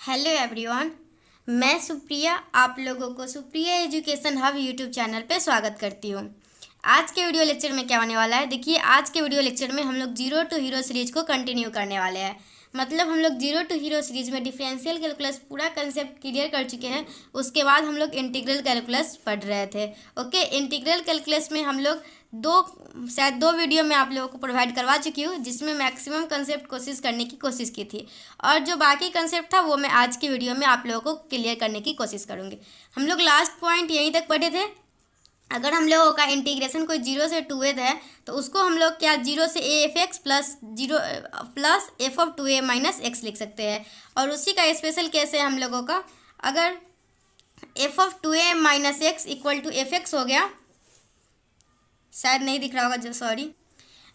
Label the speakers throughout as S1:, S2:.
S1: Hello everyone. मैं सुप्रिया आप लोगों को Supriya education hub YouTube channel पे स्वागत करती हूँ। आज के वीडियो लेक्चर में क्या होने वाला है, देखिए आज के वीडियो लेक्चर में हम लोग जीरो टू हीरो सीरीज को कंटिन्यू करने वाले हैं। मतलब हम लोग जीरो टू हीरो सीरीज में डिफरेंशियल कैलकुलस पूरा कंसेप्ट क्लियर कर चुके हैं। उसके बाद हम लोग इंटीग्रल कैलकुलस पढ़ रहे थे। ओके, इंटीग्रल कैलकुलस में हम लोग शायद दो वीडियो में आप लोगों को प्रोवाइड करवा चुकी हूँ, जिसमें मैक्सिमम कंसेप्ट कोशिश करने की कोशिश की थी, और जो बाकी कंसेप्ट था वो मैं आज की वीडियो में आप लोगों को क्लियर करने की कोशिश करूँगी। हम लोग लास्ट पॉइंट यहीं तक पढ़े थे। अगर हम लोगों का इंटीग्रेशन कोई जीरो से टू ए है तो उसको हम लोग क्या जीरो से A F X plus zero plus F of two A minus X लिख सकते हैं। और उसी का स्पेशल केस है हम लोगों का, अगर F of two A minus X equal to F X हो गया, शायद नहीं दिख रहा होगा जो, सॉरी।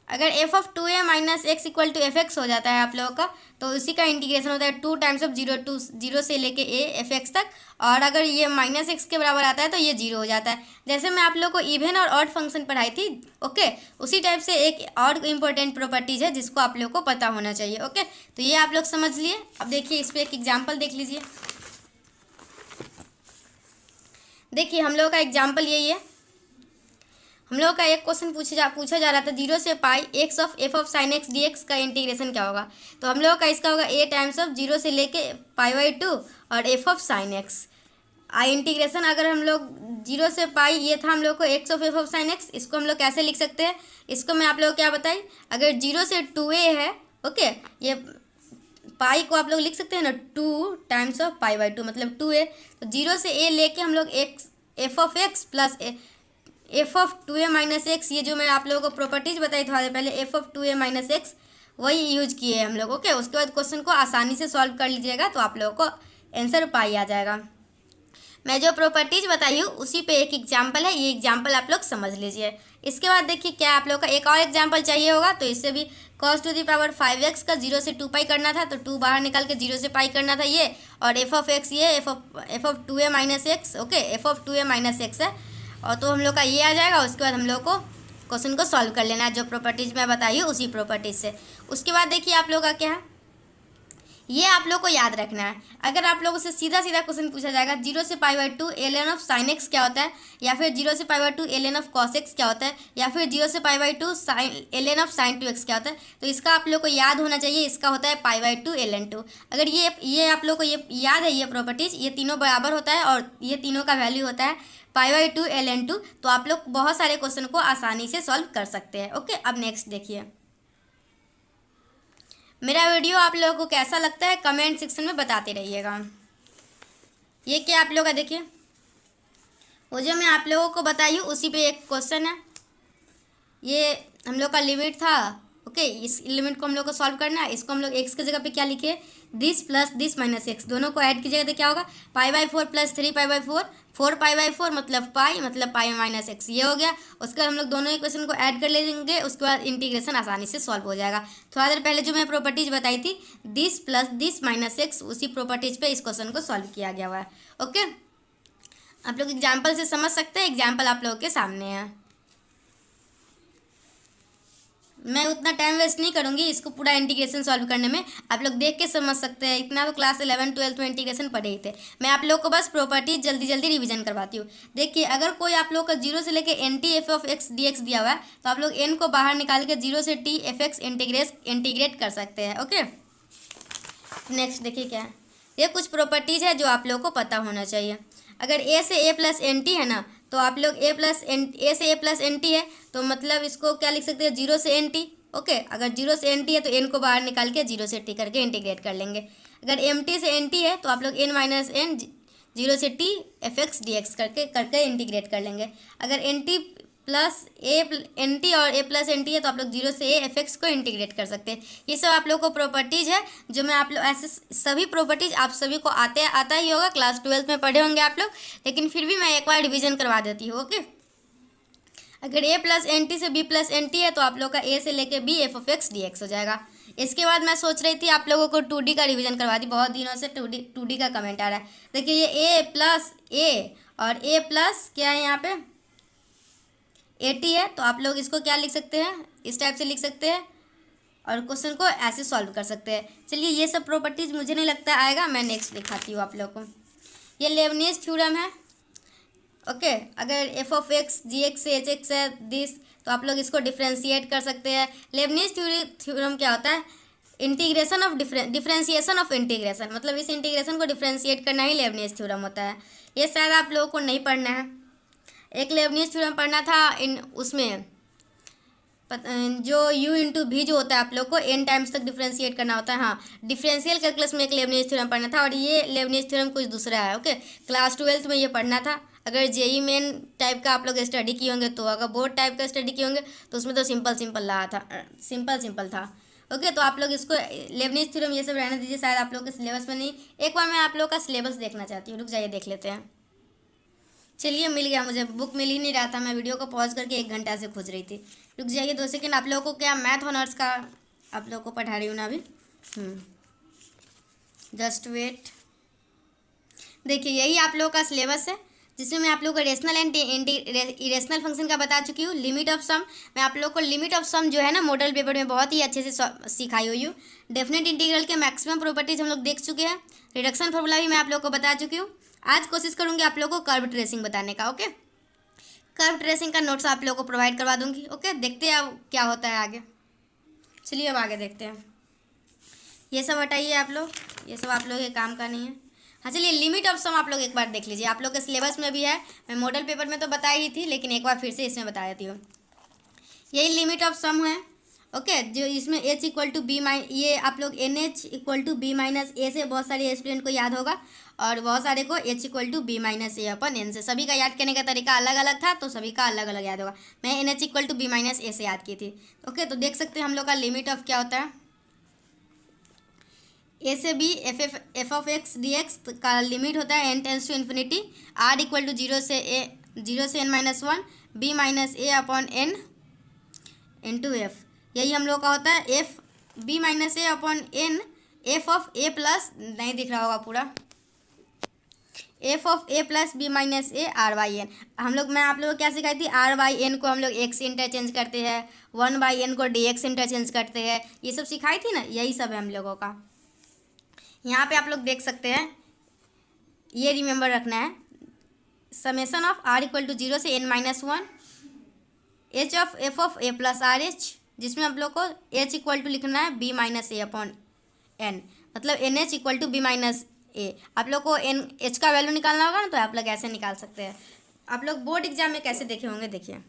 S1: अगर F of two A minus X equal to F X हो जाता है आप लोगों का, तो उसी का इंटीग्रेशन होता है टू टाइम्स ऑफ जीरो से लेके ए एफ एक्स तक। और अगर ये माइनस एक्स के बराबर आता है तो ये जीरो हो जाता है। जैसे मैं आप लोगों को इवन और ऑड फंक्शन पढ़ाई थी, ओके, उसी टाइप से एक और इम्पोर्टेंट प्रॉपर्टीज है जिसको आप लोगों को पता होना चाहिए। ओके, तो ये आप लोग समझ लिए। अब देखिए इस पर एक एग्जाम्पल देख लीजिए। देखिए हम लोगों का एग्जाम्पल यही है। हम लोगों का एक क्वेश्चन पूछा जा रहा था, जीरो से pi x of f of sine x D x का इंटीग्रेशन क्या होगा। तो हम लोगों का इसका होगा ए टाइम्स ऑफ जीरो से लेके पाई बाई टू और F of sine x. Integration अगर हम लोग जीरो से पाई, ये था हम लोग को x of f of sine x, इसको हम लोग कैसे लिख सकते हैं, इसको मैं आप लोग को क्या बताई। अगर जीरो से टू ए है, ओके, ये पाई को आप लोग लिख सकते हैं ना, two times of pi by two मतलब टू ए। तो जीरो से ए लेके हम लोग X F of X plus F of two A minus X, ये जो मैं आप लोगों को प्रॉपर्टीज बताई थोड़ा देर पहले, F of two A minus X, वही यूज किए हैं हम लोग। ओके, उसके बाद क्वेश्चन को आसानी से सॉल्व कर लीजिएगा तो आप लोगों को आंसर पाई आ जाएगा। मैं जो प्रॉपर्टीज बताई हूँ उसी पे एक एग्जाम्पल है, ये एग्जाम्पल आप लोग समझ लीजिए। इसके बाद देखिए क्या आप लोग का एक और एग्जाम्पल चाहिए होगा, तो इससे भी cos to the power 5x का जीरो से टू पाई करना था, तो टू बाहर निकाल के जीरो से पाई करना था ये, और एफ ऑफ एक्स ये F of two A minus X, okay, F of two A minus X है, और तो हम लोग का ये आ जाएगा। उसके बाद हम लोग को क्वेश्चन को सॉल्व कर लेना है, जो प्रॉपर्टीज मैं बताई हूँ उसी प्रॉपर्टीज से। उसके बाद देखिए आप लोग का क्या है, ये आप लोग को याद रखना है। अगर आप लोगों से सीधा सीधा क्वेश्चन पूछा जाएगा, जीरो से pi by two L N of sine X क्या होता है, या फिर जीरो से pi by two L N of cos X क्या होता है, या फिर जीरो से pi by two sine L N of sine two X क्या होता है, तो इसका आप लोग को याद होना चाहिए। इसका होता है pi by two L N two. अगर ये आप लोग को ये याद है, ये प्रॉपर्टीज, ये तीनों बराबर होता है और ये तीनों का वैल्यू होता है pi by two L N two, तो आप लोग बहुत सारे क्वेश्चन को आसानी से सॉल्व कर सकते हैं। ओके, अब नेक्स्ट देखिए, मेरा वीडियो आप लोगों को कैसा लगता है कमेंट सेक्शन में बताते रहिएगा। ये क्या आप लोग का देखिए, वो जो मैं आप लोगों को बताई हूँ उसी पे एक क्वेश्चन है। ये हम लोग का लिमिट था, ओके, इस लिमिट को हम लोग को सॉल्व करना है। इसको हम लोग एक्स की जगह पे क्या लिखे, this plus this minus x, दोनों को ऐड कीजिएगा तो क्या होगा, pi by four plus three pi by four, four pi by four मतलब पाई माइनस एक्स, ये हो गया। उसके बाद हम लोग दोनों इक्वेशन को ऐड कर लेंगे, उसके बाद इंटीग्रेशन आसानी से सॉल्व हो जाएगा। थोड़ा देर पहले जो मैं प्रॉपर्टीज बताई थी, this plus this minus x, उसी प्रॉपर्टीज पे इस क्वेश्चन को सॉल्व किया गया हुआ है। ओके, आप लोग एग्जाम्पल से समझ सकते हैं, एग्जाम्पल आप लोगों के सामने है। मैं उतना टाइम वेस्ट नहीं करूंगी इसको पूरा इंटीग्रेशन सॉल्व करने में, आप लोग देख के समझ सकते हैं। इतना तो क्लास 11 12 में इंटीग्रेशन पढ़े ही थे। मैं आप लोग को बस प्रॉपर्टी जल्दी जल्दी रिवीजन करवाती हूँ। देखिए अगर कोई आप लोग का जीरो से लेके N T F of x D X दिया हुआ है, तो आप लोग एन को बाहर निकाल के जीरो से टी एफ एक्स इंटीग्रेट कर सकते हैं। ओके, नेक्स्ट देखिए क्या है, ये कुछ प्रॉपर्टीज है जो आप लोग को पता होना चाहिए। अगर ए से ए प्लस एन टी है ना, तो आप लोग ए से ए प्लस एन टी है, तो मतलब इसको क्या लिख सकते हैं, जीरो से एन टी। ओके, अगर जीरो से एन टी है तो एन को बाहर निकाल के जीरो से टी करके इंटीग्रेट कर लेंगे। अगर एम टी से एन टी है तो आप लोग एन माइनस एन जीरो से T F x D x करके इंटीग्रेट कर लेंगे। अगर N T plus A N T और ए प्लस एन टी है तो आप लोग जीरो से ए एफ एक्स को इंटीग्रेट कर सकते हैं। ये सब आप लोग को प्रॉपर्टीज़ है जो मैं आप लोग ऐसे सभी प्रॉपर्टीज़ आप सभी को आता ही होगा, क्लास 12 में पढ़े होंगे आप लोग, लेकिन फिर भी मैं एक बार रिवीजन करवा देती हूँ। ओके, अगर ए प्लस एन टी से बी प्लस एन टी है तो आप लोग का ए से लेके B F of x D X हो जाएगा। इसके बाद मैं सोच रही थी आप लोगों को 2D का रिवीजन करवा दी, बहुत दिनों से 2D का कमेंट आ रहा है। देखिए ये ए प्लस ए और ए प्लस क्या है यहाँ पे 80 है, तो आप लोग इसको क्या लिख सकते हैं, इस टाइप से लिख सकते हैं, और क्वेश्चन को ऐसे सॉल्व कर सकते हैं। चलिए ये सब प्रॉपर्टीज मुझे नहीं लगता आएगा, मैं नेक्स्ट दिखाती हूँ आप लोग को। ये लेबनीज थ्योरम है। ओके, अगर F of X G X से एच एक्स है दिस, तो आप लोग इसको डिफ्रेंशिएट कर सकते हैं। लेबनीज थ्योरम क्या होता है? Integration of differentiation of integration, मतलब इस इंटीग्रेशन को डिफ्रेंशिएट करना ही लेबनीज थ्योरम होता है। ये शायद आप लोगों को नहीं पढ़ना है। एक लेबनीज थ्योरम पढ़ना था इन उसमें जो u इंटू भी जो होता है आप लोग को n टाइम्स तक डिफ्रेंशिएट करना होता है। हाँ, डिफरेंशियल कैलकुलस में एक लेबनीज थ्योरम पढ़ना था और ये लेबनीज थ्योरम कुछ दूसरा है। ओके, क्लास 12th में ये पढ़ना था। अगर जेई मेन टाइप का आप लोग स्टडी किए होंगे तो, अगर बोर्ड टाइप का स्टडी किए होंगे तो उसमें तो सिंपल रहा था, सिंपल था। ओके, तो आप लोग इसको लेबनीज थ्योरम ये सब रहने दीजिए, शायद आप लोग के सिलेबस में नहीं। एक बार मैं आप लोग का सिलेबस देखना चाहती हूँ, रुक जाइए देख लेते हैं। चलिए मिल गया, मुझे बुक मिल ही नहीं रहा था, मैं वीडियो को पॉज करके 1 घंटा से खोज रही थी। रुक जाइए 2 सेकंड, आप लोगों को क्या मैथ ऑनर्स का आप लोगों को पढ़ा रही हूँ ना अभी। Just wait. देखिए यही आप लोगों का सिलेबस है, जिसमें मैं आप लोगों को रेशनल एंड इरेशनल फंक्शन का बता चुकी हूँ। लिमिट ऑफ सम, मैं आप लोगों को लिमिट ऑफ सम जो है ना मॉडल पेपर में बहुत ही अच्छे से सिखाई हुई हूँ। डेफिनेट इंटीग्रल के मैक्सिमम प्रॉपर्टीज हम लोग देख चुके हैं। रिडक्शन फॉर्मूला भी मैं आप लोग को बता चुकी हूँ। आज कोशिश करूँगी आप लोगों को कर्व ट्रेसिंग बताने का। ओके, कर्व ट्रेसिंग का नोट्स आप लोगों को प्रोवाइड करवा दूँगी। ओके, देखते हैं अब क्या होता है आगे। चलिए अब आगे देखते हैं। ये सब हटाइए आप लोग, ये सब आप लोग के काम का नहीं है। हाँ चलिए, लिमिट ऑफ सम आप लोग एक बार देख लीजिए, आप लोग के सिलेबस में भी है। मैं मॉडल पेपर में तो बताई ही थी, लेकिन एक बार फिर से इसमें बता देती हूँ। यही लिमिट ऑफ सम है। ओके, जो इसमें h equal to b minus, ये आप लोग n h equal to B minus a से बहुत सारे स्टूडेंट को याद होगा, और बहुत सारे को h equal to B minus A upon N से। सभी का याद करने का तरीका अलग अलग था, तो सभी का अलग अलग याद होगा। मैं n h equal to B minus a से याद की थी। ओके, तो देख सकते हैं हम लोग का लिमिट ऑफ क्या होता है। ए से b F of x D x का लिमिट होता है n tends to infinity, r equal to 0 से n minus 1, b minus a upon n into f. यही हम लोग का होता है f b minus a upon n f of a plus, नहीं दिख रहा होगा पूरा, f of a plus b minus a r by n. हम लोग, मैं आप लोगों को क्या सिखाई थी, आर बाई एन को हम लोग एक्स इंटरचेंज करते हैं, 1 बाई एन को डी एक्स इंटरचेंज करते हैं, ये सब सिखाई थी ना, यही सब है हम लोगों का। यहाँ पे आप लोग देख सकते हैं, ये रिमेंबर रखना है, summation of r equal to 0 से n minus 1 h of f of a plus r h, जिसमें आप लोग को h इक्वल टू लिखना है b minus a upon n, मतलब n h equal to B minus a. आप लोग को एन एच का वैल्यू निकालना होगा ना, तो आप लोग ऐसे निकाल सकते हैं। आप लोग बोर्ड एग्जाम में कैसे देखे होंगे, देखिए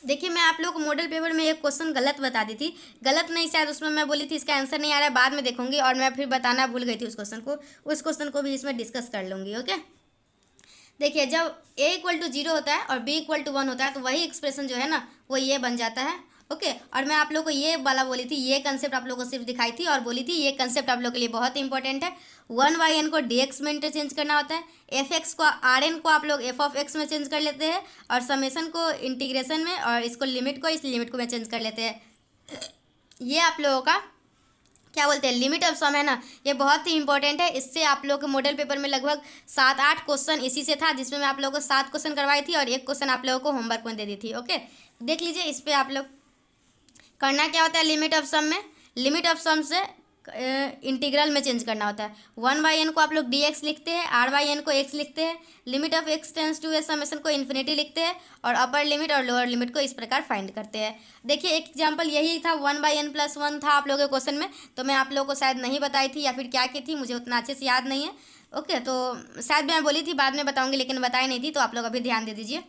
S1: देखिए, मैं आप लोग को मॉडल पेपर में एक क्वेश्चन गलत बता दी थी, गलत नहीं शायद उसमें मैं बोली थी इसका आंसर नहीं आ रहा है, बाद में देखूंगी, और मैं फिर बताना भूल गई थी उस क्वेश्चन को भी इसमें डिस्कस कर लूँगी। ओके, देखिए जब a इक्वल टू 0 होता है और b इक्वल टू 1 होता है, तो वही एक्सप्रेशन जो है ना वो ये बन जाता है। ओके, और मैं आप लोग को ये वाला बोली थी, ये कंसेप्ट आप लोग को सिर्फ दिखाई थी और बोली थी ये कंसेप्ट आप लोग के लिए बहुत ही इंपॉर्टेंट है। 1 बाई एन को डी एक्स में इंटरचेंज करना होता है, एफ एक्स को आर एन को आप लोग एफ ऑफ एक्स में चेंज कर लेते हैं, और समेसन को इंटीग्रेशन में, और इसको लिमिट को इस लिमिट को में चेंज कर लेते हैं। ये आप लोगों का क्या बोलते हैं, लिमिट ऑफ सम है ना, ये बहुत ही इंपॉर्टेंट है। इससे आप लोग के मॉडल पेपर में लगभग 7-8 क्वेश्चन इसी से था, जिसमें मैं आप लोगों को 7 क्वेश्चन करवाई थी और 1 क्वेश्चन आप लोगों को होमवर्क में दे दी थी। ओके, देख लीजिए, इस पर आप लोग करना क्या होता है, लिमिट ऑफ सम में, लिमिट ऑफ सम से इंटीग्रल में चेंज करना होता है। 1 बाई एन को आप लोग डी एक्स लिखते हैं, आर बाई एन को एक्स लिखते हैं, limit of x tends to a summation को इन्फिनिटी लिखते हैं, और अपर लिमिट और लोअर लिमिट को इस प्रकार फाइंड करते हैं। देखिए एक एग्जांपल यही था, 1 बाई एन प्लस 1 था आप लोगों के क्वेश्चन में, तो मैं आप लोगों को शायद नहीं बताई थी या फिर क्या की थी, मुझे उतना अच्छे से याद नहीं है। ओके, तो शायद मैं बोली थी, बाद में बताऊँगी, लेकिन बताई नहीं थी, तो आप लोग अभी ध्यान दे दीजिए।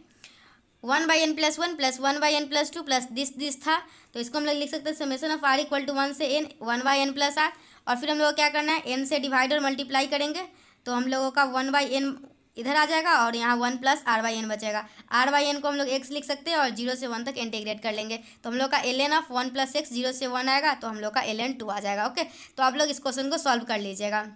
S1: 1 by n plus 1 plus 1 by n plus 2 plus this था, तो इसको हम लोग लिख सकते हैं summation of r equal to 1 से n 1 by n plus r, और फिर हम लोग को क्या करना है, एन से डिवाइड और मल्टीप्लाई करेंगे, तो हम लोगों का 1 बाई एन इधर आ जाएगा और यहाँ 1 प्लस आर बाई एन बचेगा। आर बाई एन को हम लोग एक्स लिख सकते हैं और 0 से 1 तक इंटीग्रेट कर लेंगे, तो हम लोग का l N of 1 plus x 0 से 1 आएगा, तो हम लोग का एल एन 2 आ जाएगा। ओके, तो आप लोग इस क्वेश्चन को सॉल्व कर लीजिएगा।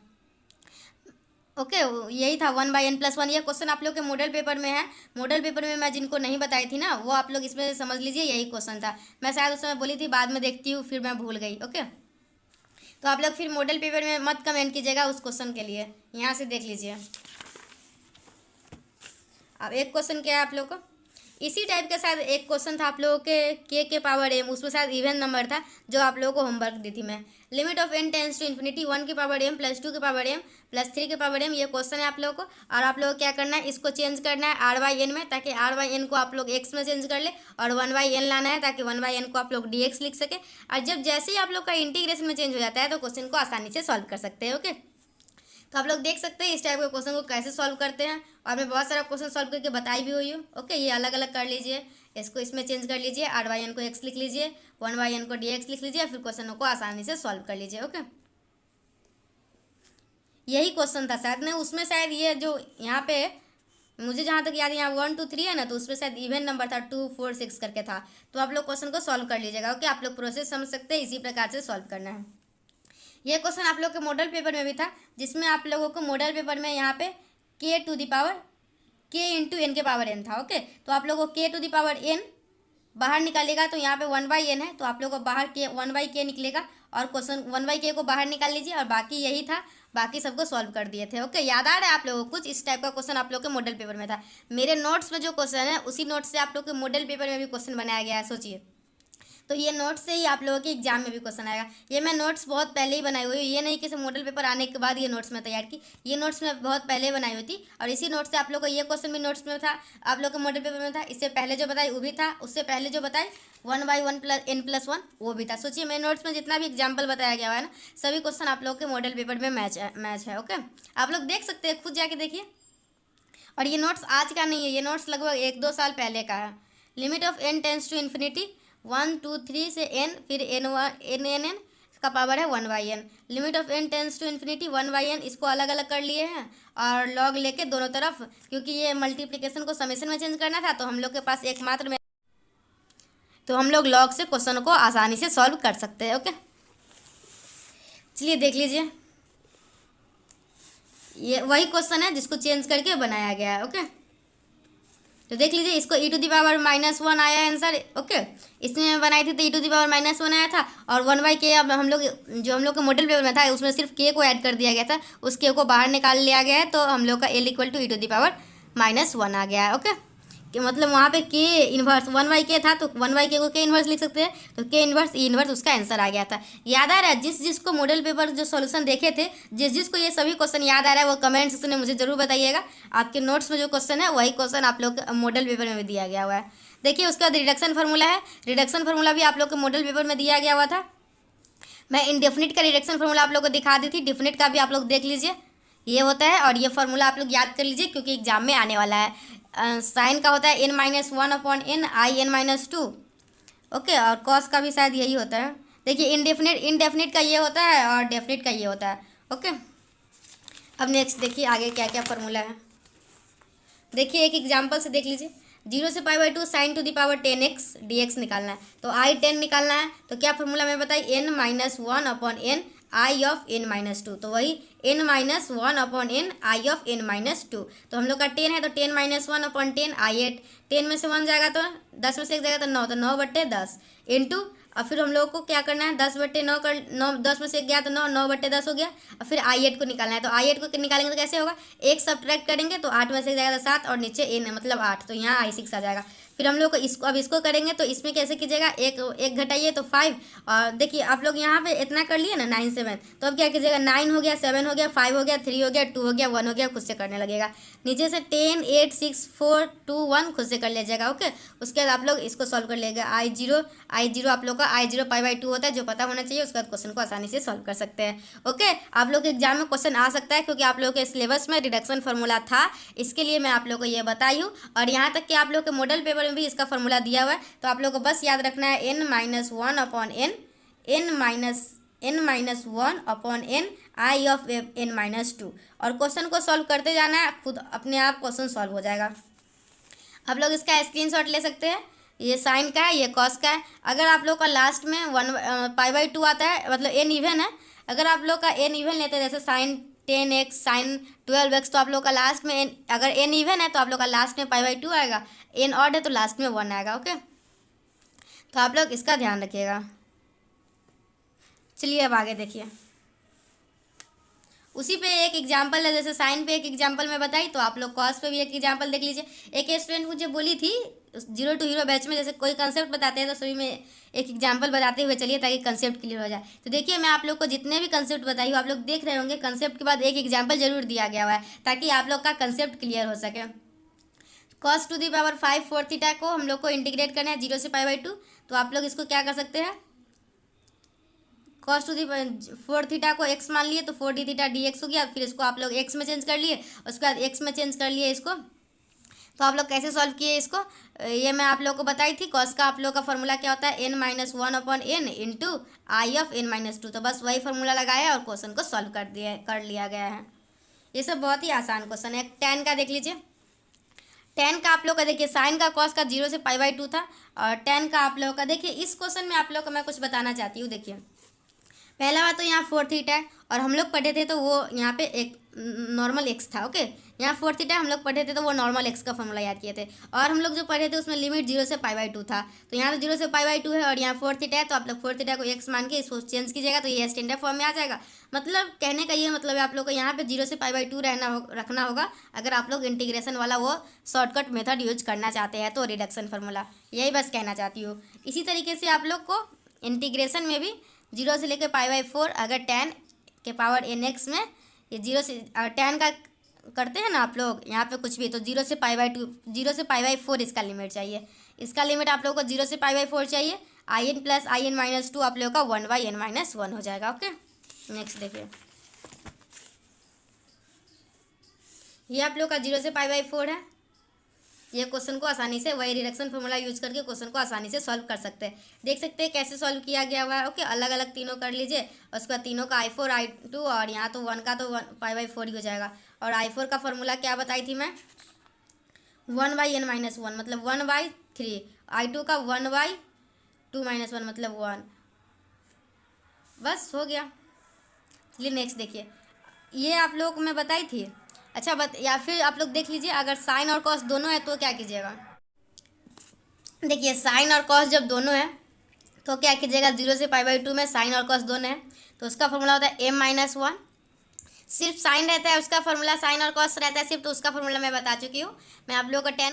S1: ओके, यही था 1 बाई एन प्लस 1। ये क्वेश्चन आप लोग के मॉडल पेपर में है, मॉडल पेपर में मैं जिनको नहीं बताई थी ना, वो आप लोग इसमें समझ लीजिए, यही क्वेश्चन था। मैं शायद उस समय बोली थी, बाद में देखती हूँ, फिर मैं भूल गई। ओके, तो आप लोग फिर मॉडल पेपर में मत कमेंट कीजिएगा उस क्वेश्चन के लिए, यहाँ से देख लीजिए। अब एक क्वेश्चन क्या है आप लोग को, इसी टाइप का शायद एक क्वेश्चन था आप लोगों के पावर m, उसमें शायद इवन नंबर था जो आप लोगों को होमवर्क दी थी मैं। Limit of n tends to infinity 1 के पावर m प्लस 2 के पावर m प्लस 3 के पावर m, ये क्वेश्चन है आप लोगों को। और आप लोगों को क्या करना है, इसको चेंज करना है r बाई n में, ताकि r बाई n को आप लोग x में चेंज कर ले, और 1 बाई n लाना है ताकि 1 बाई n को आप लोग dx लिख सके। और जब जैसे ही आप लोग का इंटीग्रेशन में चेंज हो जाता है तो क्वेश्चन को आसानी से सॉल्व कर सकते हैं। ओके, तो आप लोग देख सकते हैं इस टाइप के क्वेश्चन को कैसे सॉल्व करते हैं, और मैं बहुत सारा क्वेश्चन सॉल्व करके बताई भी हुई हूँ। ओके, ये अलग अलग कर लीजिए, इसको इसमें चेंज कर लीजिए, r बाई n को x लिख लीजिए, 1 बाई n को dx लिख लीजिए, फिर क्वेश्चनों को आसानी से सॉल्व कर लीजिए। ओके, यही क्वेश्चन था शायद, नहीं उसमें शायद ये जो यहाँ पे मुझे जहाँ तक याद है, यहाँ 1 2 3 है ना, तो उसमें शायद इवन नंबर था 2 4 6 करके था। तो आप लोग क्वेश्चन को सॉल्व कर लीजिएगा। ओके, आप लोग प्रोसेस समझ सकते हैं, इसी प्रकार से सॉल्व करना है। ये क्वेश्चन आप लोग के मॉडल पेपर में भी था, जिसमें आप लोगों को मॉडल पेपर में यहाँ पे k to the power k into n के पावर n था। ओके, तो आप लोगों को k to the power n बाहर निकालेगा तो यहाँ पे 1 बाई n है, तो आप लोगों को बाहर k 1 बाई k निकलेगा, और क्वेश्चन 1 बाई k को बाहर निकाल लीजिए, और बाकी यही था, बाकी सबको सॉल्व कर दिए थे। ओके, याद आ रहा है आप लोगों को कुछ इस टाइप का क्वेश्चन आप लोग के मॉडल पेपर में था। मेरे नोट्स में जो क्वेश्चन है उसी नोट्स से आप लोग के मॉडल पेपर में भी क्वेश्चन बनाया गया है, सोचिए। तो ये नोट्स से ही आप लोगों के एग्जाम में भी क्वेश्चन आएगा। ये मैं नोट्स बहुत पहले ही बनाई हुई हूँ, ये नहीं कि सिर्फ मॉडल पेपर आने के बाद ये नोट्स मैं तैयार की, ये नोट्स मैं बहुत पहले बनाई हुई थी। और इसी नोट्स से आप लोग को ये क्वेश्चन भी नोट्स में था, आप लोग के मॉडल पेपर में था। इससे पहले जो बताई वो भी था, उससे पहले जो बताई 1 बाई 1 प्लस n प्लस 1 वो भी था। सोचिए मेरे नोट्स में जितना भी एग्जाम्पल बताया गया है ना, सभी क्वेश्चन आप लोग के मॉडल पेपर में मैच है। ओके, आप लोग देख सकते हैं, खुद जाके देखिए। और ये नोट्स आज का नहीं है, ये नोट्स लगभग 1-2 साल पहले का है। Limit of n tends to infinity 1 2 3 से n, फिर n का पावर है 1 by n। Limit of n tends to infinity 1 by n, इसको अलग अलग कर लिए हैं, और लॉग लेके दोनों तरफ, क्योंकि ये मल्टीप्लिकेशन को समेशन में चेंज करना था, तो हम लोग के पास एकमात्र में, तो हम लोग लॉग से क्वेश्चन को आसानी से सॉल्व कर सकते हैं। ओके, चलिए देख लीजिए, ये वही क्वेश्चन है जिसको चेंज करके बनाया गया है। ओके, तो देख लीजिए, इसको e टू दी पावर -1 आया आंसर। ओके, इसमें मैं बनाई थी तो e टू दी पावर -1 आया था, और 1 बाई k अब हम लोग जो हम लोग के मॉडल पेपर में था उसमें सिर्फ k को ऐड कर दिया गया था, उस k को बाहर निकाल लिया गया है, तो हम लोग का l equal to e to the power -1 आ गया है। ओके, कि मतलब वहाँ पे k इन्वर्स 1 बाई k था, तो 1 बाई k को k इन्वर्स लिख सकते हैं, तो k इन्वर्स e इन्वर्स उसका आंसर आ गया था। याद आ रहा है जिस जिसको मॉडल पेपर जो सॉल्यूशन देखे थे, जिस जिसको ये सभी क्वेश्चन याद आ रहा है वो कमेंट सेक्शन में मुझे जरूर बताइएगा। आपके नोट्स में जो क्वेश्चन है वही क्वेश्चन आप लोग मॉडल पेपर में भी दिया गया हुआ है। देखिए, उसका रिडक्शन फार्मूला है, रिडक्शन फार्मूला भी आप लोग के मॉडल पेपर में दिया गया हुआ था। मैं इनडेफिनिट का रिडक्शन फार्मूला आप लोग को दिखा दी थी, डेफिनिट का भी आप लोग देख लीजिए, ये होता है। और ये फार्मूला आप लोग याद कर लीजिए, क्योंकि एग्जाम में आने वाला है। साइन का होता है n-1 upon n i n-2। Okay, और कॉस का भी शायद यही होता है। देखिए, इनडेफिनिट का ये होता है, और डेफिनिट का ये होता है। ओके, अब नेक्स्ट देखिए आगे क्या क्या फार्मूला है। देखिए, एक एग्जाम्पल से देख लीजिए, 0 से π/2 sine to the power 10x dx निकालना है, तो i 10 निकालना है, तो क्या फार्मूला मैं बताई, n-1 upon n i of n-2, तो वही n-1 upon n i of n-2। तो हम लोग का 10 है, तो 10-1 अपॉन 10 i 8, 10 में से 1 जाएगा तो 10 में से 1 जाएगा तो 9, तो 9/10 इंटू, और फिर हम लोग को क्या करना है, 10/9 कर 9, 10 में से 1 गया तो 9, 9/10 हो गया। और फिर i8 को निकालना है, तो i8 को निकालेंगे तो कैसे होगा, 1 सब्ट्रैक्ट करेंगे तो 8 में से 1 जाएगा तो 7, और नीचे n है मतलब 8, तो यहाँ i6 आ जाएगा। फिर हम लोग को इसको अब इसको करेंगे, तो इसमें कैसे कीजिएगा, एक घटाइए तो 5, और देखिए आप लोग यहाँ पे इतना कर लिए ना 9 7, तो अब क्या कीजिएगा, 9 हो गया, 7 हो गया, 5 हो गया, 3 हो गया, 2 हो गया, 1 हो गया, खुद से करने लगेगा। नीचे से 10 8 6 4 2 1 खुद से कर लीजिएगा। ओके, उसके बाद आप लोग इसको सॉल्व कर लीजिएगा। i0 आप लोग का i0 π/2 होता है, जो पता होना चाहिए, उसके बाद क्वेश्चन को आसानी से सॉल्व कर सकते हैं। ओके, आप लोग के एग्जाम में क्वेश्चन आ सकता है, क्योंकि आप लोग के सिलेबस में रिडक्शन फार्मूला था, इसके लिए मैं आप लोग को ये बताई हूँ। और यहाँ तक कि आप लोग के मॉडल पेपर में भी इसका फार्मूला दिया हुआ है, तो आप लोग को बस याद रखना है n-1 upon n-1 upon n i of n-2, और क्वेश्चन को सॉल्व करते जाना है, खुद अपने आप क्वेश्चन सॉल्व हो जाएगा। आप लोग इसका स्क्रीनशॉट ले सकते हैं, ये साइन का है, ये कॉस का है। अगर आप लोग का लास्ट में 1 π/2 आता है, मतलब n इवन है, अगर आप लोग का n इवन लेते हैं, जैसे साइन 10x साइन 12x, तो आप लोग का लास्ट में अगर n इवन है तो आप लोग का लास्ट में π/2 आएगा, n ऑड है तो लास्ट में 1 आएगा। ओके, तो आप लोग इसका ध्यान रखिएगा। चलिए अब आगे देखिए, उसी पे एक एग्जाम्पल है, जैसे साइन पे एक एग्जाम्पल मैं बताई, तो आप लोग कॉस पे भी एक एग्जाम्पल देख लीजिए। एक स्टूडेंट मुझे बोली थी जीरो टू हीरो बैच में जैसे कोई कंसेप्ट बताते हैं तो सभी में एक एग्जांपल बताते हुए चलिए ताकि कंसेप्ट क्लियर हो जाए। तो देखिए मैं आप लोग को जितने भी कंसेप्ट बताई हूँ आप लोग देख रहे होंगे, कंसेप्ट के बाद एक एग्जाम्पल जरूर दिया गया हुआ है ताकि आप लोग का कंसेप्ट क्लियर हो सके। cos to the power 5 4 theta को हम लोग को इंटीग्रेट करना है 0 से π/2। तो आप लोग इसको क्या कर सकते हैं, cos टू दी 4 थीटा को x मान लिए तो 4 डी थीटा dx हो गया। फिर इसको आप लोग x में चेंज कर लिए, उसके बाद x में चेंज कर लिए इसको। तो आप लोग कैसे सॉल्व किए इसको, ये मैं आप लोग को बताई थी। cos का आप लोग का फॉर्मूला क्या होता है, n-1/n into I of n-2। तो बस वही फॉर्मूला लगाया और क्वेश्चन को सॉल्व कर लिया गया है। ये सब बहुत ही आसान क्वेश्चन है। tan का देख लीजिए, tan का आप लोग का देखिए साइन का cos का 0 से π/2 था, और tan का आप लोग का देखिए इस क्वेश्चन में आप लोग को मैं कुछ बताना चाहती हूँ। देखिए पहला बात तो यहाँ 4 थीटा है और हम लोग पढ़े थे तो वो यहाँ पे एक नॉर्मल एक्स था। ओके, यहाँ 4 थीटा हम लोग पढ़े थे तो वो नॉर्मल एक्स का फॉर्मूला याद किए थे, और हम लोग जो पढ़े थे उसमें लिमिट 0 से π/2 था। तो यहाँ तो 0 से π/2 है और यहाँ 4 थीटा है, तो आप लोग 4 थीटा को एक्स मान के इसको चेंज कीजिएगा तो ये स्टैंडर्ड फॉर्म में आ जाएगा। मतलब कहने का ये मतलब है आप लोग को यहाँ पे 0 से π/2 रखना होगा अगर आप लोग इंटीग्रेशन वाला वो शॉर्टकट मेथड यूज करना चाहते हैं तो रिडक्शन फार्मूला, यही बस कहना चाहती हूँ। इसी तरीके से आप लोग को इंटीग्रेशन में भी 0 से लेकर π/4 अगर tan के पावर nx में ये 0 से tan का करते हैं ना आप लोग यहाँ पे कुछ भी, तो 0 से π/2 0 से π/4 इसका लिमिट चाहिए। इसका लिमिट आप लोगों को 0 से π/4 चाहिए। in प्लस in-2 आप लोगों का 1/n-1 हो जाएगा। ओके, नेक्स्ट देखिए, ये आप लोग का 0 से π/4 है। ये क्वेश्चन को आसानी से वही रिडक्शन फार्मूला यूज करके क्वेश्चन को आसानी से सॉल्व कर सकते हैं। देख सकते हैं कैसे सॉल्व किया गया हुआ है। ओके, अलग अलग तीनों कर लीजिए, उसके बाद तीनों का i4 i2 और यहाँ तो 1 का तो π/4 ही हो जाएगा। और i4 का फार्मूला क्या बताई थी मैं, 1/n-1 मतलब 1/3, i2 का 1/2 - 1 मतलब 1। बस हो गया। चलिए नेक्स्ट देखिए, ये आप लोग को मैं बताई थी। अच्छा या फिर आप लोग देख लीजिए, अगर साइन और कॉस दोनों है तो क्या कीजिएगा। देखिए साइन और कॉस जब दोनों है तो क्या कीजिएगा, 0 से π/2 में साइन और कॉस दोनों है तो उसका फॉर्मूला होता है m-1। सिर्फ साइन रहता है उसका फॉर्मूला, साइन और कॉस रहता है सिर्फ, तो उसका फॉर्मूला मैं बता चुकी हूँ। मैं आप लोगों को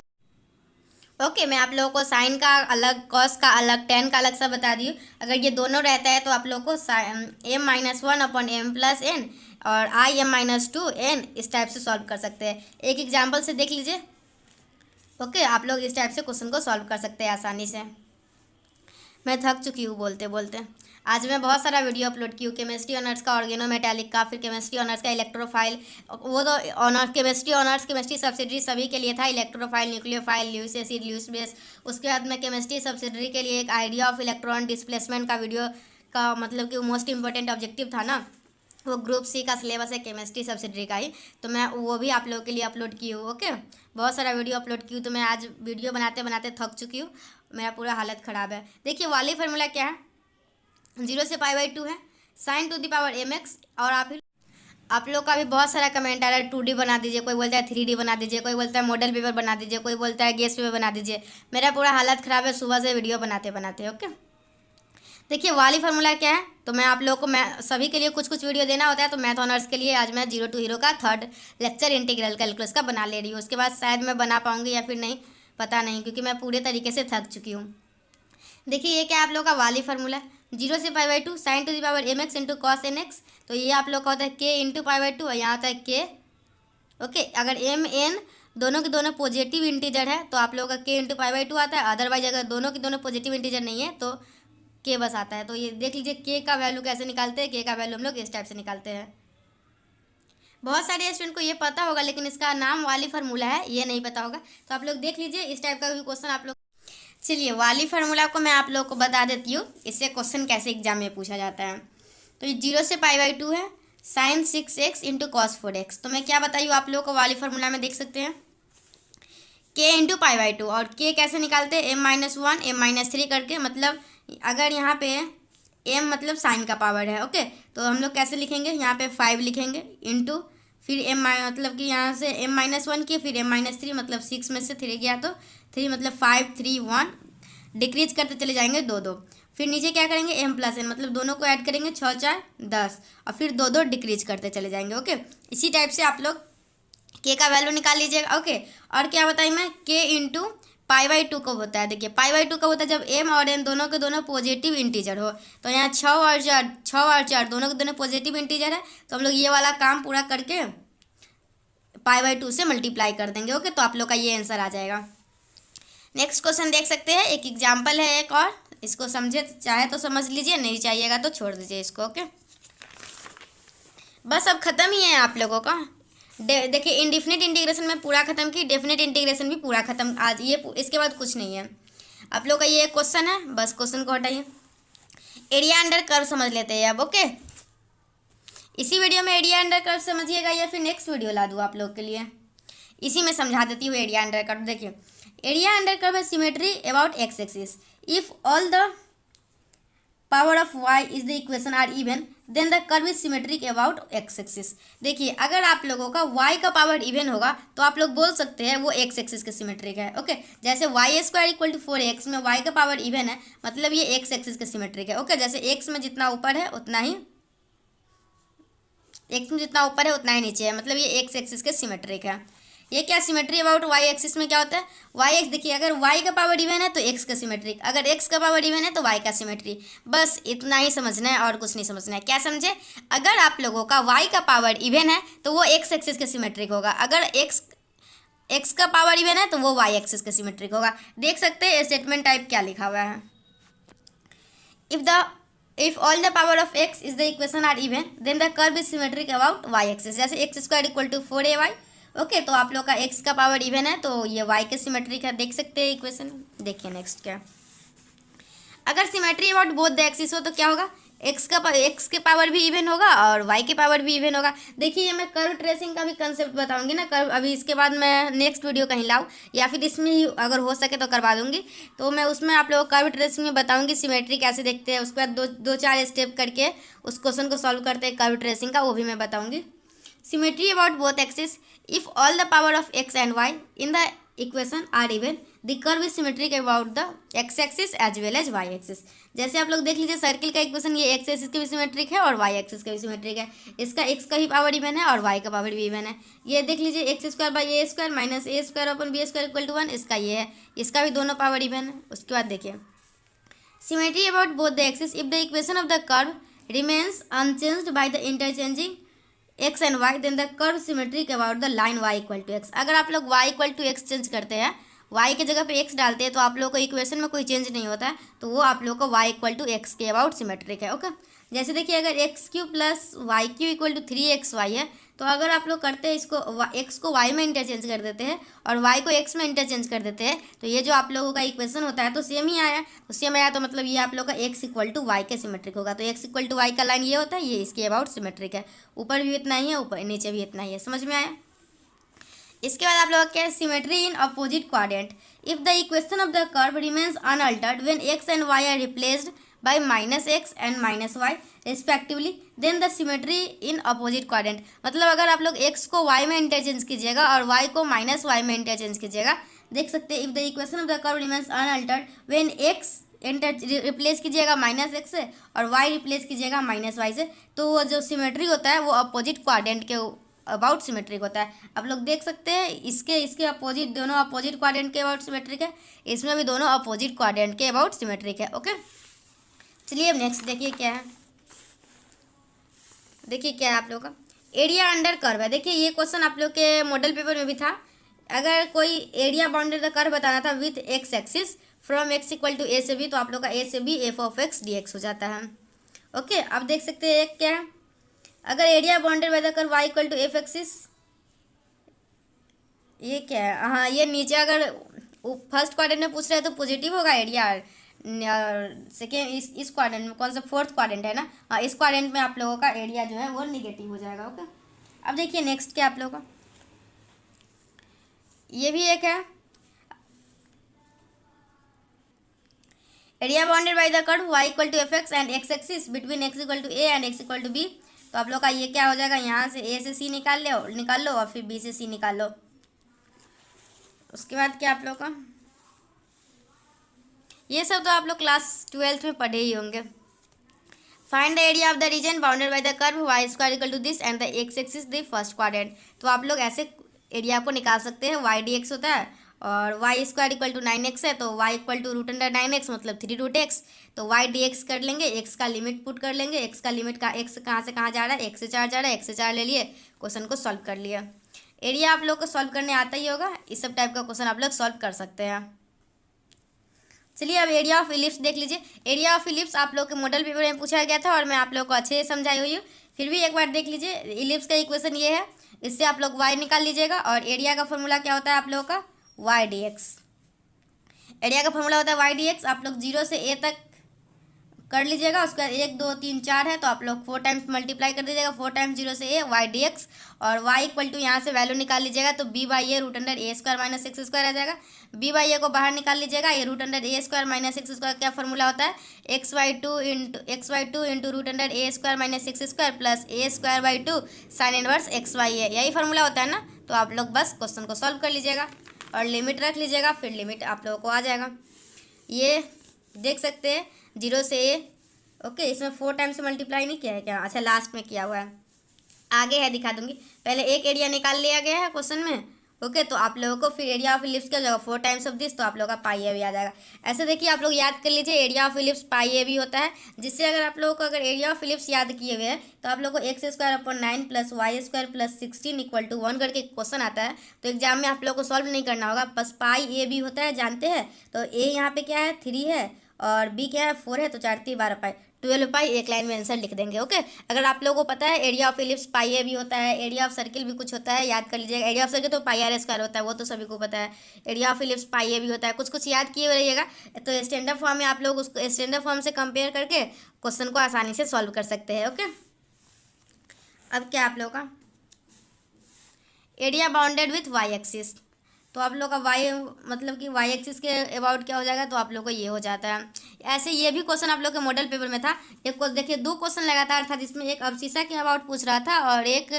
S1: मैं आप लोगों को साइन का अलग, कॉस का अलग, tan का अलग सा बता दी हूँ। अगर ये दोनों रहता है तो आप लोग को m-1/m + n और im-2n इस टाइप से सॉल्व कर सकते हैं। एक एग्जाम्पल से देख लीजिए। ओके, आप लोग इस टाइप से क्वेश्चन को सॉल्व कर सकते हैं आसानी से। मैं थक चुकी हूँ बोलते बोलते। आज मैं बहुत सारा वीडियो अपलोड की हूँ, केमिस्ट्री ऑनर्स का, ऑर्गेनोमेटालिक का, फिर केमिस्ट्री ऑनर्स का इलेक्ट्रोफाइल, वो तो honours chemistry honours chemistry subsidiary सभी के लिए था, electrophile, nucleophile, Lewis acid, Lewis base. उसके बाद मैं केमिस्ट्री सब्सिडरी के लिए एक आइडिया ऑफ इलेक्ट्रॉन डिस्प्लेसमेंट का वीडियो का मतलब कि मोस्ट इंपॉर्टेंट ऑब्जेक्टिव था ना, वो ग्रुप सी का सिलेबस है केमिस्ट्री सब्सिडरी का ही, तो मैं वो भी आप लोगों के लिए अपलोड की हूँ। ओके, बहुत सारा वीडियो अपलोड की हूँ। तो मैं आज वीडियो बनाते बनाते थक चुकी हूँ, मेरा पूरा हालत ख़राब है। देखिए वाली फार्मूला क्या है, 0 से π/2 है, sine to the power mx। और आप लोग का भी बहुत सारा कमेंट आ रहा है 2D बना दीजिए, कोई बोलता है 3D बना दीजिए, कोई बोलता है मॉडल पेपर बना दीजिए, कोई बोलता है गैस पेपर बना दीजिए। मेरा पूरा हालत ख़राब है सुबह से वीडियो बनाते बनाते। ओके, देखिए वाली फार्मूला क्या है, तो मैं आप लोग को मैं सभी के लिए कुछ कुछ वीडियो देना होता है, तो मैथ ऑनर्स के लिए आज मैं 0 to हीरो का 3rd लेक्चर इंटीग्रल कैलकुलस का बना ले रही हूँ। उसके बाद शायद मैं बना पाऊँगी या फिर नहीं, पता नहीं, क्योंकि मैं पूरे तरीके से थक चुकी हूँ। देखिए ये क्या आप लोग का वाली फार्मूला, 0 से π/2 sine to the power mx into cos nx। तो ये आप लोग का होता है k इंटू π/2 और यहाँ होता है k। ओके, अगर m n दोनों के दोनों पॉजिटिव इंटीजर है तो आप लोगों का k इंटू π/2 आता है। अदरवाइज अगर दोनों के दोनों पॉजिटिव इंटीजर नहीं है तो k बस आता है। तो ये देख लीजिए k का वैल्यू कैसे निकालते हैं, k का वैल्यू हम लोग इस टाइप से निकालते हैं। बहुत सारे स्टूडेंट को ये पता होगा लेकिन इसका नाम वाली फार्मूला है, ये नहीं पता होगा, तो आप लोग देख लीजिए इस टाइप का भी क्वेश्चन आप लोग। चलिए वाली फार्मूला को मैं आप लोग को बता देती हूँ, इससे क्वेश्चन कैसे एग्जाम में पूछा जाता है। तो ये 0 से π/2 है, sign 6x into cos 4x। तो मैं क्या बताई हूँ आप लोग को वाली फार्मूला में देख सकते हैं k इंटू π/2, और k कैसे निकालते हैं, m-1 m-3 करके। मतलब अगर यहाँ पे m मतलब साइन का पावर है, ओके, तो हम लोग कैसे लिखेंगे, यहाँ पे 5 लिखेंगे इंटू फिर m मतलब कि यहाँ से m-1 किए, फिर m-3 मतलब 6 में से 3 गया तो 3 मतलब 5 3 1 डिक्रीज करते चले जाएंगे 2 2। फिर नीचे क्या करेंगे m + n मतलब दोनों को ऐड करेंगे 6 4 10 और फिर 2 2 डिक्रीज करते चले जाएंगे। ओके, इसी टाइप से आप लोग k का वैल्यू निकाल लीजिएगा। ओके, और क्या बताई मैं, k इंटू पाई/2 कब होता है? देखिए पाई/2 कब होता है? जब m और n दोनों के दोनों पॉजिटिव इंटीजर हो। तो यहाँ 6 और 4 दोनों के दोनों पॉजिटिव इंटीजर है, तो हम लोग ये वाला काम पूरा करके पाई/2 से मल्टीप्लाई कर देंगे। ओके, तो आप लोग का ये आंसर आ जाएगा। नेक्स्ट क्वेश्चन देख सकते हैं, एक एग्जाम्पल है एक और, इसको समझे चाहे तो समझ लीजिए, नहीं चाहिएगा तो छोड़ दीजिए इसको। ओके, बस अब ख़त्म ही है आप लोगों का। देखिए इनडिफिनिट इंटीग्रेशन में पूरा खत्म की, डेफिनेट इंटीग्रेशन भी पूरा खत्म आज। ये इसके बाद कुछ नहीं है आप लोग का। ये एक क्वेश्चन है, बस क्वेश्चन को हटाइए। एरिया अंडर कर्व समझ लेते हैं अब। ओके, इसी वीडियो में एरिया अंडर कर्व समझिएगा या फिर नेक्स्ट वीडियो ला दूँ आप लोग के लिए? इसी में समझा देती हूँ एरिया अंडर कर्व। देखिए एरिया अंडर कर्व है symmetry about x axis if all the power of y is the equation are even then the curve is symmetric about x axis. देखिए अगर आप लोगों का y का पावर इवन होगा तो आप लोग बोल सकते हैं वो एक्स एक्सिस के सिमेट्रिक है। ओके, जैसे y² = 4x में y का पावर इवन है, मतलब ये एक्स एक्सिस के सिमेट्रिक है। ओके, जैसे x में जितना ऊपर है उतना ही नीचे है, मतलब ये एक्स एक्सिस के सिमेट्रिक है। ये क्या सिमेट्री अबाउट वाई एक्सिस में क्या होता है? वाई एक्स, देखिए अगर वाई का पावर इवन है तो एक्स का सिमेट्रिक, अगर एक्स का पावर इवन है तो वाई का सिमेट्री। बस इतना ही समझना है और कुछ नहीं समझना है। क्या समझे? अगर आप लोगों का वाई का पावर इवन है तो वो एक्स एक्सिस के सिमेट्रिक होगा, अगर एक्स का पावर इवन है तो वो वाई एक्सिस के सिमेट्रिक होगा। देख सकते हैं स्टेटमेंट टाइप क्या लिखा हुआ है, if all the power of x is the equation are even then the curve is symmetric about y axis. जैसे x² = 4ay। ओके, तो आप लोग का x का पावर इवन है तो ये y के सिमेट्रिक है। देख सकते हैं इक्वेशन। देखिए नेक्स्ट क्या, अगर symmetry about both the axis हो तो क्या होगा? x के पावर भी इवन होगा और y के पावर भी इवन होगा। देखिए ये मैं कर्व ट्रेसिंग का भी कंसेप्ट बताऊंगी ना, कर्व अभी इसके बाद मैं नेक्स्ट वीडियो कहीं लाऊँ या फिर इसमें ही अगर हो सके तो करवा दूंगी, तो मैं उसमें आप लोग कर्व ट्रेसिंग में बताऊंगी सिमेट्री कैसे देखते हैं। उसके बाद दो चार स्टेप करके उस क्वेश्चन को सॉल्व करते हैं कर्व ट्रेसिंग का, वो भी मैं बताऊँगी। Symmetry about both axes. If all the power of x and y in the equation are even, the curve is symmetric about the x axis as well as y axis. जैसे आप लोग देख लीजिए सर्किल का equation, ये x axis के भी symmetric है और y एक्सिस का भी सिमेट्रिक है। इसका x का ही पावर इवन है और y का पावर भी इवन है। ये देख लीजिए x² / a² - a² = 1, इसका ये है, इसका भी दोनों पावर इवन है। उसके बाद देखिए symmetry about both the axis if the equation of the curve remains unchanged by the interchanging x and y then the curve symmetric about the line y = x। अगर आप लोग y = x चेंज करते हैं, y की जगह पे x डालते हैं तो आप लोग को इक्वेशन में कोई चेंज नहीं होता है, तो वो आप लोग को y = x के अबाउट सिमेट्रिक है। ओके, जैसे देखिए अगर x³ + y³ = 3xy है, तो अगर आप लोग करते हैं इसको x को y में इंटरचेंज कर देते हैं और y को x में इंटरचेंज कर देते हैं, तो ये जो आप लोगों का इक्वेशन होता है तो सेम ही आया। तो सेम आया तो मतलब ये आप लोग का x = y के सिमेट्रिक होगा। तो x = y का लाइन ये होता है, ये इसके अबाउट सिमेट्रिक है। ऊपर भी इतना ही है, ऊपर नीचे भी इतना ही है। समझ में आया? इसके बाद आप लोग क्या है, symmetry in opposite quadrant if the equation of the curve remains unaltered when x and y are replaced by -x and -y respectively then the symmetry in opposite quadrant। मतलब अगर आप लोग x को y में interchange कीजिएगा और y को -y में इंटरचेंज कीजिएगा, देख सकते हैं if the equation of the curve remains unaltered when x replace कीजिएगा -x से और y रिप्लेस कीजिएगा -y से, तो वो जो सिमेट्री होता है वो अपोजिट क्वाड्रेंट के अबाउट सिमेट्रिक होता है। आप लोग देख सकते हैं इसके अपोजिट, दोनों अपोजिट क्वाड्रेंट के अबाउट सिमेट्रिक है, इसमें भी दोनों अपोजिट क्वाड्रेंट के अबाउट सिमेट्रिक है। ओके, चलिए अब नेक्स्ट देखिए क्या है। देखिए क्या है आप लोग का एरिया अंडर कर्व है। देखिए ये क्वेश्चन आप लोग के मॉडल पेपर में भी था। अगर कोई एरिया बाउंडेड कर्व बताना था with x axis from x = a से b, तो आप लोग का a से b f(x) dx हो जाता है। ओके, अब देख सकते हैं एक क्या है, अगर area bounded by the curve y = f axis, ये क्या है? हाँ, ये नीचे अगर फर्स्ट क्वाड्रेंट में पूछ रहे हैं तो पॉजिटिव होगा एरिया, सेकेंड इस क्वाड्रेंट में, कौन सा फोर्थ क्वाड्रेंट है ना, हाँ इस क्वाड्रेंट में आप लोगों का एरिया जो है वो निगेटिव हो जाएगा। ओके, अब देखिए नेक्स्ट क्या आप लोगों का, ये भी एक है area bounded by the curve y = f(x) and x axis between x = a and x = b। तो आप लोग का ये क्या हो जाएगा, यहाँ से a से c निकाल लो और फिर b से c निकाल लो। उसके बाद क्या आप लोग का, ये सब तो आप लोग क्लास 12th में पढ़े ही होंगे। Find the area of the reason bounded by the curve y² = this and the x axis the first quadrant. तो आप लोग ऐसे एरिया को निकाल सकते हैं, y dx होता है और Y square equal to 9x है, तो वाई इक्वल टू √9x मतलब 3√x। तो वाई dx कर लेंगे, एक्स का लिमिट पुट कर लेंगे, एक्स का लिमिट का एक्स कहाँ से कहाँ जा रहा है, एक से 4 जा रहा है, एक से 4 ले लिए, क्वेश्चन को सॉल्व कर लिया। एरिया आप लोग को सॉल्व करने आता ही होगा, इस सब टाइप का क्वेश्चन आप लोग सॉल्व कर सकते हैं। चलिए अब एरिया ऑफ इलिप्स देख लीजिए। एरिया ऑफ इलिप्स आप लोग के मॉडल पेपर में पूछा गया था और मैं आप लोग को अच्छे से समझाई हुई हूँ, फिर भी एक बार देख लीजिए। इलिप्स का इक्वेशन ये है, इससे आप लोग y निकाल लीजिएगा और एरिया का फॉर्मूला क्या होता है आप लोगों का, y dx। एरिया का फॉर्मूला होता है y dx। आप लोग 0 से a तक कर लीजिएगा, उसका 1 2 3 4 है, तो आप लोग 4 टाइम्स मल्टीप्लाई कर दीजिएगा, 4 टाइम्स 0 से a y dx। और y इक्वल टू यहाँ से वैल्यू निकाल लीजिएगा, तो b by A √a² - x² आ जाएगा। b बाई ए को बाहर निकाल लीजिएगा, ये √a² - x² क्या फॉर्मूला होता है, x/2 into √a² - x² plus a²/2 sine inverse x/a, यही फॉर्मूला होता है ना। तो आप लोग बस क्वेश्चन को सॉल्व कर लीजिएगा और लिमिट रख लीजिएगा, फिर लिमिट आप लोगों को आ जाएगा। ये देख सकते हैं 0 से a, ओके। इसमें 4 टाइम्स से मल्टीप्लाई नहीं किया है क्या, अच्छा लास्ट में किया हुआ है, आगे है दिखा दूंगी। पहले एक एरिया निकाल लिया गया है क्वेश्चन में, ओके। तो आप लोगों को फिर एरिया ऑफ इलिप्स क्या हो जाएगा, 4 टाइम्स ऑफ दिस, तो आप लोगों का पाई ए भी आ जाएगा। ऐसे देखिए आप लोग याद कर लीजिए, एरिया ऑफ इलिप्स पाई ए भी होता है, जिससे अगर आप लोगों को अगर एरिया ऑफ इलिप्स याद किए हुए हैं तो आप लोग को x²/9 + y² + 16 = 1 करके क्वेश्चन आता है, तो एग्जाम में आप लोग को सॉल्व नहीं करना होगा, बस पाई ए भी होता है जानते हैं। तो ए यहाँ पे क्या है 3 है और बी क्या है 4 है, तो 4 3 12 पाई 12 पाई एक लाइन में आंसर लिख देंगे, ओके। अगर आप लोगों को पता है एरिया ऑफ इलिप्स पाई ए भी होता है, एरिया ऑफ सर्किल भी कुछ होता है, याद कर लीजिएगा। एरिया ऑफ सर्किल तो पाई r² होता है, वो तो सभी को पता है। एरिया ऑफ इलिप्स पाई ए भी होता है, कुछ कुछ याद किए रहिएगा, तो स्टैंडर्ड फॉर्म में आप लोग उसको स्टैंडर्ड फॉर्म से कंपेयर करके क्वेश्चन को आसानी से सॉल्व कर सकते हैं, ओके। अब क्या आप लोगों का area bounded with y axis, तो आप लोग का वाई मतलब कि वाई एक्सिस के अबाउट क्या हो जाएगा, तो आप लोग को ये हो जाता है। ऐसे ये भी क्वेश्चन आप लोग के मॉडल पेपर में था, एक को देखिए 2 क्वेश्चन लगातार था, जिसमें एक अब्सिसा के अबाउट पूछ रहा था और एक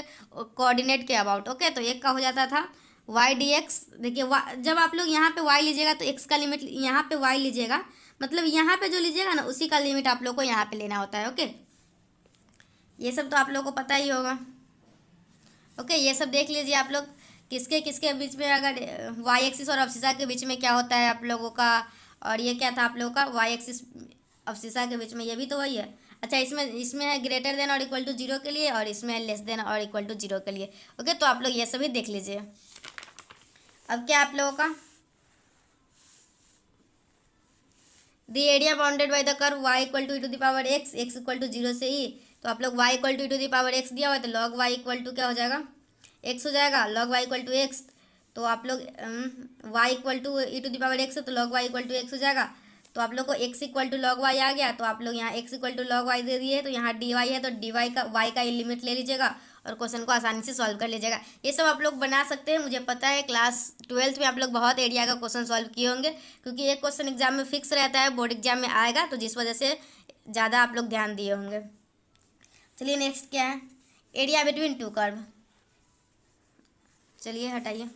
S1: कोऑर्डिनेट के अबाउट, ओके। तो एक का हो जाता था वाई dx। देखिए जब आप लोग यहाँ पे वाई लीजिएगा तो एक्स का लिमिट यहाँ पे वाई लीजिएगा, मतलब यहाँ पे जो लीजिएगा ना उसी का लिमिट आप लोग को यहाँ पे लेना होता है, ओके। ये सब तो आप लोग को पता ही होगा, ओके। ये सब देख लीजिए आप लोग, किसके किसके बीच में अगर वाई एक्सिस और अब्सिसा के बीच में क्या होता है आप लोगों का, और ये क्या था आप लोगों का वाई एक्सिस अब्सिसा के बीच में, ये भी तो वही है। अच्छा इसमें है ग्रेटर देन और इक्वल टू 0 के लिए, और इसमें है लेस देन और इक्वल टू 0 के लिए, ओके। तो आप लोग ये सभी देख लीजिए। अब क्या आप लोगों का the area bounded by the curve y equal to e⁻x, x equal to 0 से e, तो आप लोग y इक्वल टू e⁻x दिया हुआ है, तो log y इक्वल टू क्या हो जाएगा x हो जाएगा, log y equal to x। तो आप लोग y इक्वल टू e⁻x है, तो log y equal to x हो जाएगा। तो आप लोग को x equal to log y आ गया, तो आप लोग यहाँ x equal to log y दे दिए, तो यहाँ dy है, तो dy का y का लिमिट ले लीजिएगा और क्वेश्चन को आसानी से सॉल्व कर लीजिएगा। ये सब आप लोग बना सकते हैं, मुझे पता है क्लास 12th में आप लोग बहुत एरिया का क्वेश्चन सॉल्व किए होंगे, क्योंकि एक क्वेश्चन एग्जाम में फिक्स रहता है, बोर्ड एग्जाम में आएगा, तो जिस वजह से ज़्यादा आप लोग ध्यान दिए होंगे। चलिए नेक्स्ट क्या है, एरिया बिटवीन 2 कर्व। चलिए हटाइए,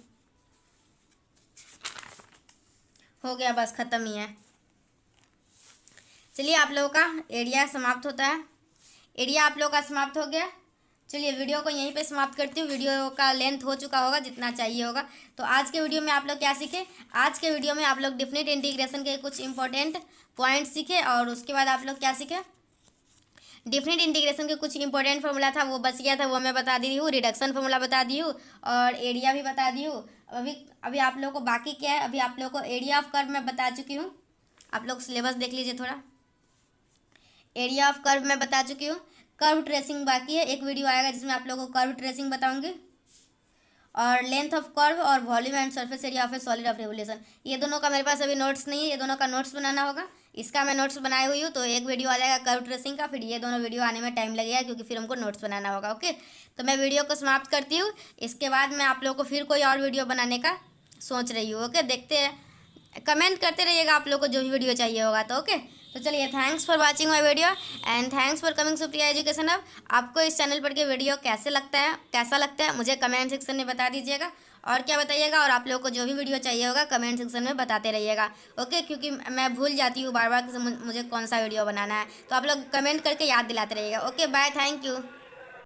S1: हो गया बस ख़त्म ही है। चलिए आप लोगों का एरिया समाप्त होता है, एरिया आप लोगों का समाप्त हो गया। चलिए वीडियो को यहीं पे समाप्त करती हूँ, वीडियो का लेंथ हो चुका होगा जितना चाहिए होगा। तो आज के वीडियो में आप लोग क्या सीखे, आज के वीडियो में आप लोग डेफिनेट इंटीग्रेशन के कुछ इंपॉर्टेंट पॉइंट सीखे, और उसके बाद आप लोग क्या सीखे, डेफिनेट इंटीग्रेशन के कुछ इंपॉर्टेंट फार्मूला था वो बच गया था, वो मैं बता दी हूँ, रिडक्शन फार्मूला बता दी हूँ और एरिया भी बता दी हूँ। अभी आप लोगों को बाकी क्या है, अभी आप लोगों को एरिया ऑफ कर्व मैं बता चुकी हूँ, आप लोग सिलेबस देख लीजिए थोड़ा। एरिया ऑफ कर्व मैं बता चुकी हूँ, कर्व ट्रेसिंग बाकी है, एक वीडियो आएगा जिसमें आप लोगों को कर्व ट्रेसिंग बताऊंगी, और लेंथ ऑफ कर्व और volume and surface area of A solid of revolution. ये दोनों का मेरे पास अभी नोट्स नहीं है, ये दोनों का नोट्स बनाना होगा, इसका मैं नोट्स बनाई हुई हूँ, तो एक वीडियो आ जाएगा कर्व ट्रेसिंग का, फिर ये दोनों वीडियो आने में टाइम लगेगा क्योंकि फिर हमको नोट्स बनाना होगा, ओके। तो मैं वीडियो को समाप्त करती हूँ, इसके बाद मैं आप लोगों को फिर कोई और वीडियो बनाने का सोच रही हूँ, ओके। देखते हैं, कमेंट करते रहिएगा आप लोग को जो भी वीडियो चाहिए होगा, तो ओके। तो चलिए thanks for watching my video and thanks for coming Supriya education hub. आपको इस चैनल पर के वीडियो कैसा लगता है मुझे कमेंट सेक्शन में बता दीजिएगा, और क्या बताइएगा, और आप लोगों को जो भी वीडियो चाहिए होगा कमेंट सेक्शन में बताते रहिएगा, ओके। क्योंकि मैं भूल जाती हूँ बार बार मुझे कौन सा वीडियो बनाना है, तो आप लोग कमेंट करके याद दिलाते रहिएगा, ओके। Bye, thank you.